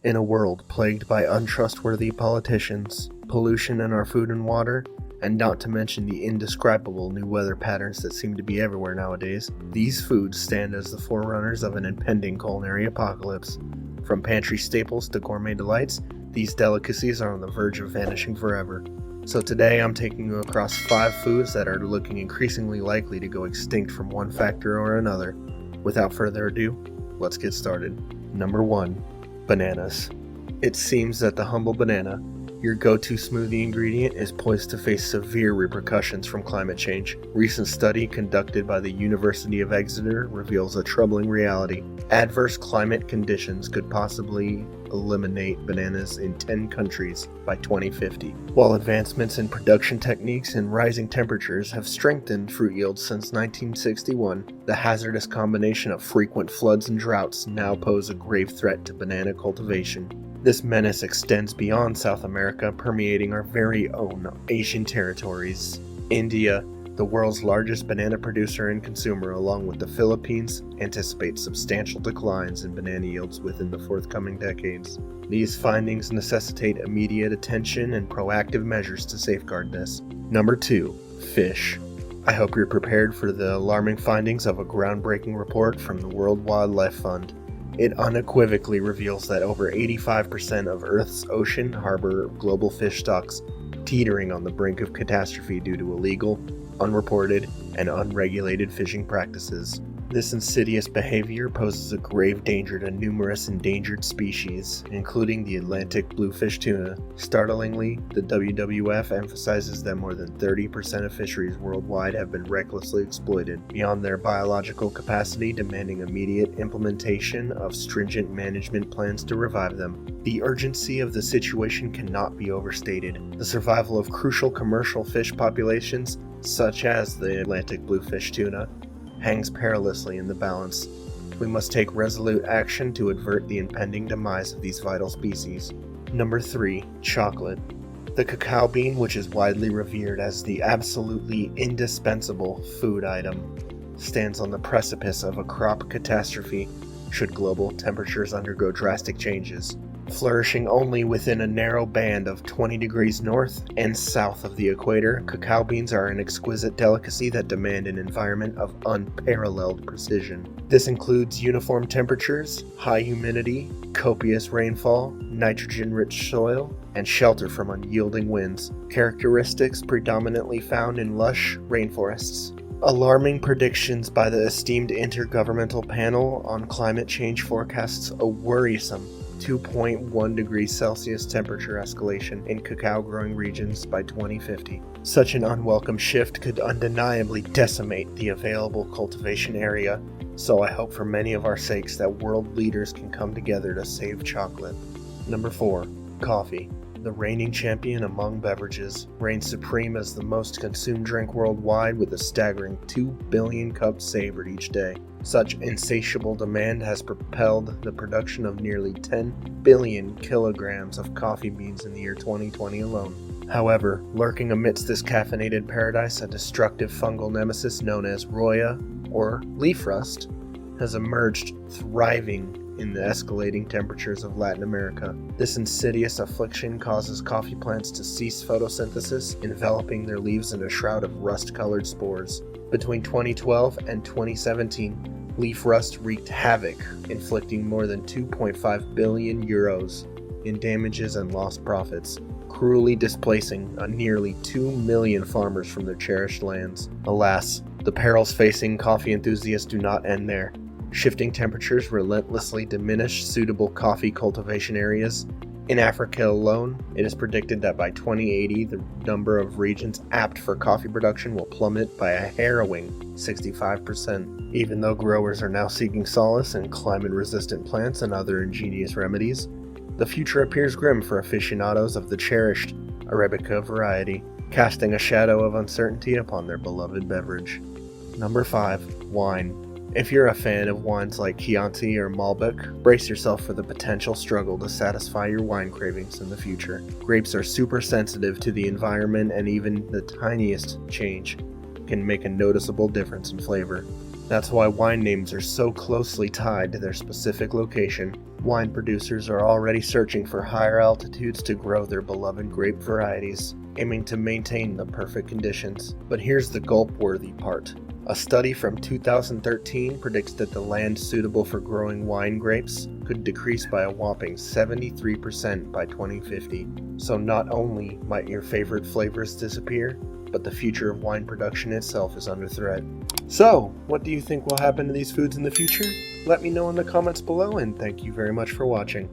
In a world plagued by untrustworthy politicians, pollution in our food and water, and not to mention the indescribable new weather patterns that seem to be everywhere nowadays, these foods stand as the forerunners of an impending culinary apocalypse. From pantry staples to gourmet delights, these delicacies are on the verge of vanishing forever. So today I'm taking you across 5 foods that are looking increasingly likely to go extinct from one factor or another. Without further ado, let's get started. Number 1. Bananas. It seems that the humble banana, your go-to smoothie ingredient, is poised to face severe repercussions from climate change. Recent study conducted by the University of Exeter reveals a troubling reality. Adverse climate conditions could possibly eliminate bananas in 10 countries by 2050. While advancements in production techniques and rising temperatures have strengthened fruit yields since 1961, the hazardous combination of frequent floods and droughts now pose a grave threat to banana cultivation. This menace extends beyond South America, permeating our very own Asian territories. India, the world's largest banana producer and consumer, along with the Philippines, anticipates substantial declines in banana yields within the forthcoming decades. These findings necessitate immediate attention and proactive measures to safeguard this. Number 2. Fish. I hope you're prepared for the alarming findings of a groundbreaking report from the World Wildlife Fund. It unequivocally reveals that over 85% of Earth's ocean harbor global fish stocks, teetering on the brink of catastrophe due to illegal, unreported, and unregulated fishing practices. This insidious behavior poses a grave danger to numerous endangered species, including the Atlantic bluefish tuna. Startlingly, the WWF emphasizes that more than 30% of fisheries worldwide have been recklessly exploited beyond their biological capacity, demanding immediate implementation of stringent management plans to revive them. The urgency of the situation cannot be overstated. The survival of crucial commercial fish populations, such as the Atlantic bluefish tuna, hangs perilously in the balance. We must take resolute action to avert the impending demise of these vital species. Number 3. Chocolate. The cacao bean, which is widely revered as the absolutely indispensable food item, stands on the precipice of a crop catastrophe should global temperatures undergo drastic changes. Flourishing only within a narrow band of 20 degrees north and south of the equator, cacao beans are an exquisite delicacy that demand an environment of unparalleled precision. This includes uniform temperatures, high humidity, copious rainfall, nitrogen-rich soil, and shelter from unyielding winds, characteristics predominantly found in lush rainforests. Alarming predictions by the esteemed Intergovernmental Panel on Climate Change forecasts a worrisome 2.1 degrees Celsius temperature escalation in cacao-growing regions by 2050. Such an unwelcome shift could undeniably decimate the available cultivation area, so I hope for many of our sakes that world leaders can come together to save chocolate. Number 4. Coffee. The reigning champion among beverages, reigns supreme as the most consumed drink worldwide with a staggering 2 billion cups savored each day. Such insatiable demand has propelled the production of nearly 10 billion kilograms of coffee beans in the year 2020 alone. However, lurking amidst this caffeinated paradise, a destructive fungal nemesis known as roya, or leaf rust, has emerged, thriving in the escalating temperatures of Latin America. This insidious affliction causes coffee plants to cease photosynthesis, enveloping their leaves in a shroud of rust-colored spores. Between 2012 and 2017, leaf rust wreaked havoc, inflicting more than 2.5 billion euros in damages and lost profits, cruelly displacing nearly 2 million farmers from their cherished lands. Alas, the perils facing coffee enthusiasts do not end there. Shifting temperatures relentlessly diminish suitable coffee cultivation areas. In Africa alone, it is predicted that by 2080, the number of regions apt for coffee production will plummet by a harrowing 65%. Even though growers are now seeking solace in climate-resistant plants and other ingenious remedies, the future appears grim for aficionados of the cherished Arabica variety, casting a shadow of uncertainty upon their beloved beverage. Number 5. Wine. If you're a fan of wines like Chianti or Malbec, brace yourself for the potential struggle to satisfy your wine cravings in the future. Grapes are super sensitive to the environment, and even the tiniest change can make a noticeable difference in flavor. That's why wine names are so closely tied to their specific location. Wine producers are already searching for higher altitudes to grow their beloved grape varieties, aiming to maintain the perfect conditions. But here's the gulp-worthy part. A study from 2013 predicts that the land suitable for growing wine grapes could decrease by a whopping 73% by 2050. So not only might your favorite flavors disappear, but the future of wine production itself is under threat. So, what do you think will happen to these foods in the future? Let me know in the comments below, and thank you very much for watching.